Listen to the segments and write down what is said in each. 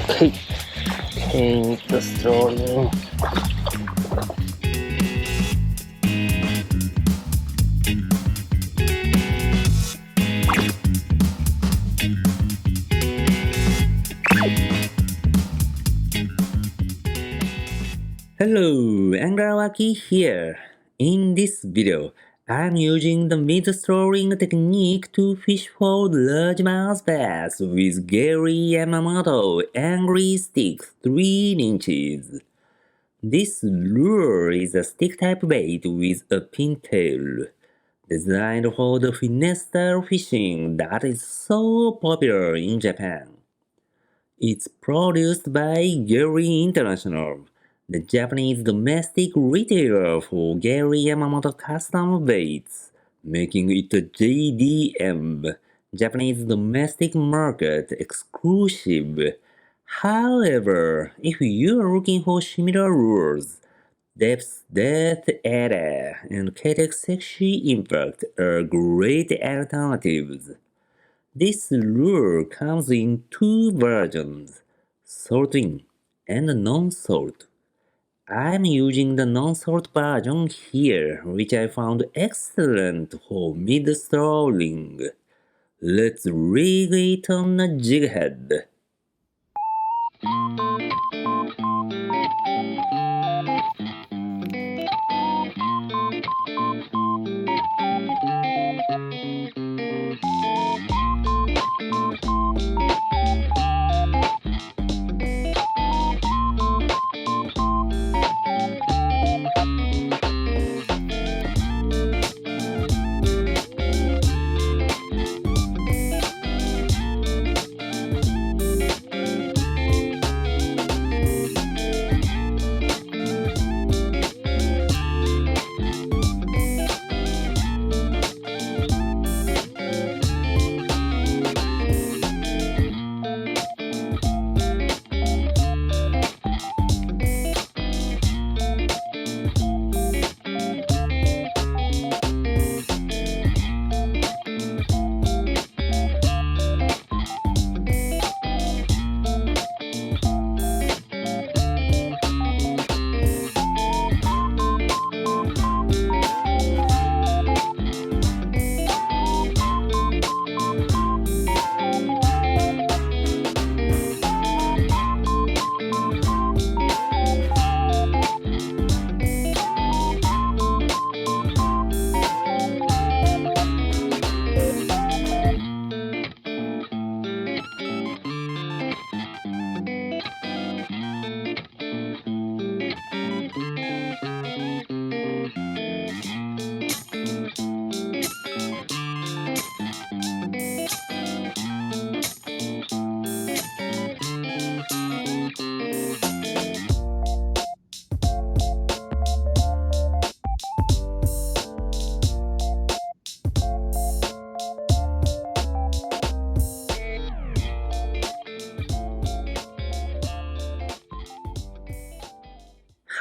Okay, Mid-Strolling. Hello, Angrawaki here. In this video, I'm using the mid-strolling technique to fish for largemouth bass with Gary Yamamoto Angry Stick 3 inches. This lure is a stick-type bait with a pintail, designed for the finesse-style fishing that is so popular in Japan. It's produced by Gary International, the Japanese domestic retailer for Gary Yamamoto Custom Baits, making it a JDM, Japanese domestic market exclusive. However, if you are looking for similar lures, Deps, Deathadder, and Keitech Sexy Impact are great alternatives. This lure comes in two versions, salt-in and non-salt. I'm using the non-salt version here, which I found excellent for mid-strolling. Let's rig it on a jig head.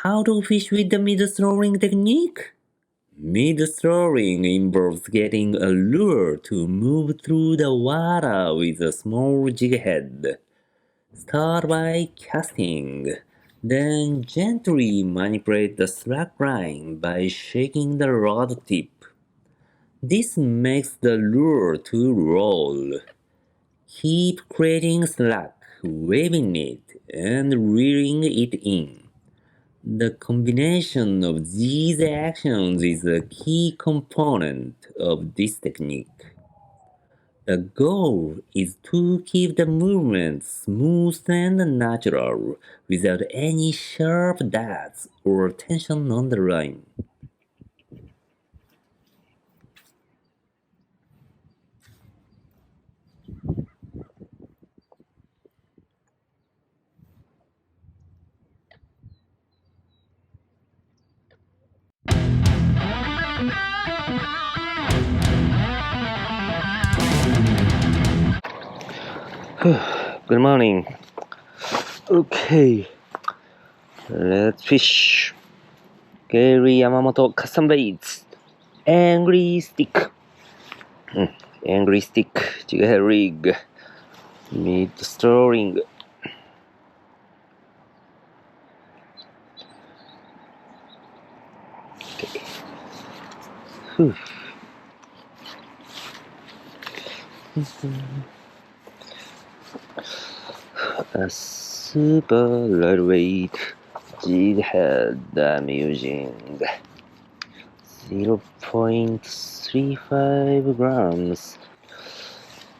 How to fish with the mid-strolling technique? Mid-strolling involves getting a lure to move through the water with a small jig head. Start by casting, then gently manipulate the slack line by shaking the rod tip. This makes the lure to roll. Keep creating slack, waving it, and reeling it in. The combination of these actions is a key component of this technique. The goal is to keep the movement smooth and natural without any sharp darts or tension on the line. Good morning. Okay, let's fish. Gary Yamamoto Custom Baits. Angry Stick. Angry Stick. Jig rig. Mid-Strolling. Whew. A super lightweight jig head I'm using 0.35 grams,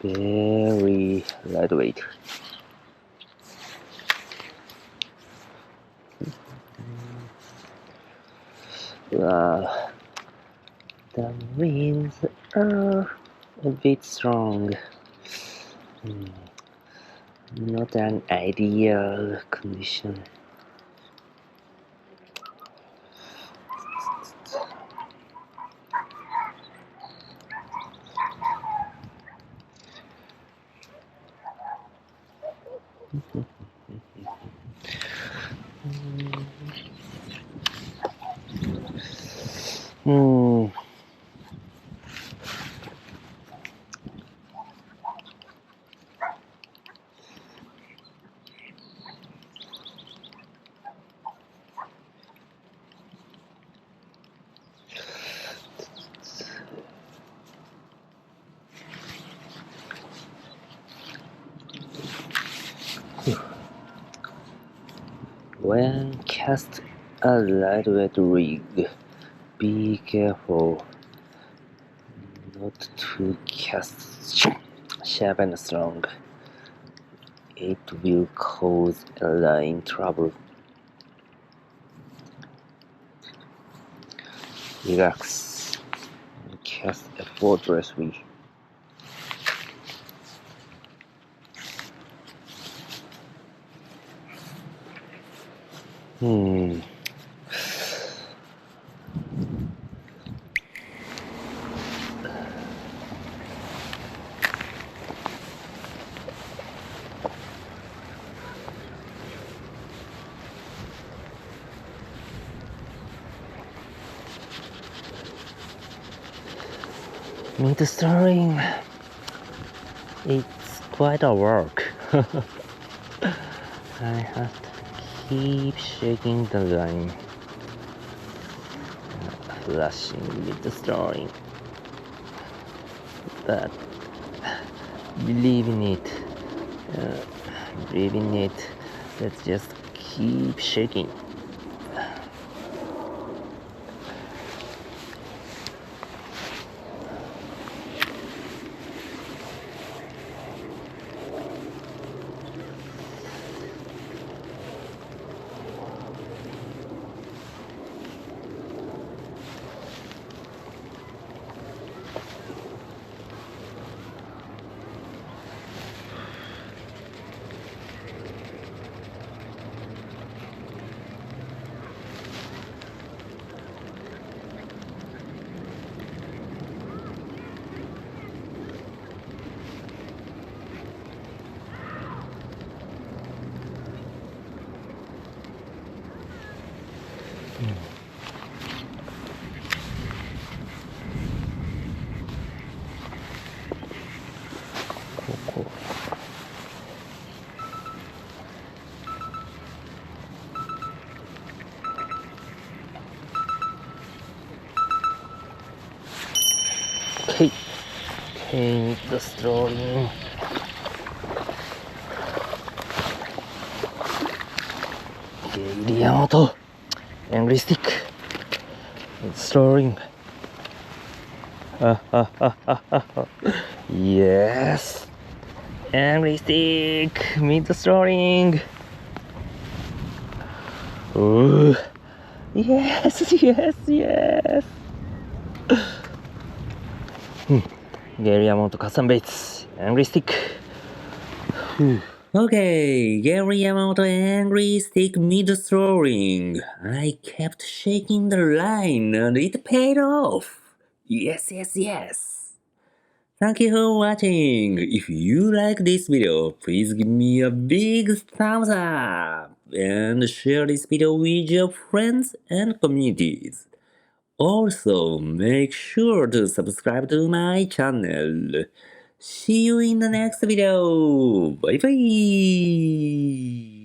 very lightweight. The winds are a bit strong. Not an ideal condition. When cast a lightweight rig, be careful not to cast sharp and strong. It will cause a line trouble. Relax and cast effortlessly. Mid-Strolling, it's quite a work. I have to keep shaking the line, flashing Mid-Strolling, but believe in it, let's just keep shaking. Okay, Mid-Strolling. Gary Yamamoto Angry Stick. Mid-Strolling. Yes, Angry Stick, Mid-Strolling. Ooh. Yes. Gary Yamamoto Custom Baits, Angry Stick. Okay, Gary Yamamoto Angry Stick Mid-Strolling. I kept shaking the line and it paid off. Yes. Thank you for watching. If you like this video, please give me a big thumbs up and share this video with your friends and communities. Also, make sure to subscribe to my channel. See you in the next video. Bye bye.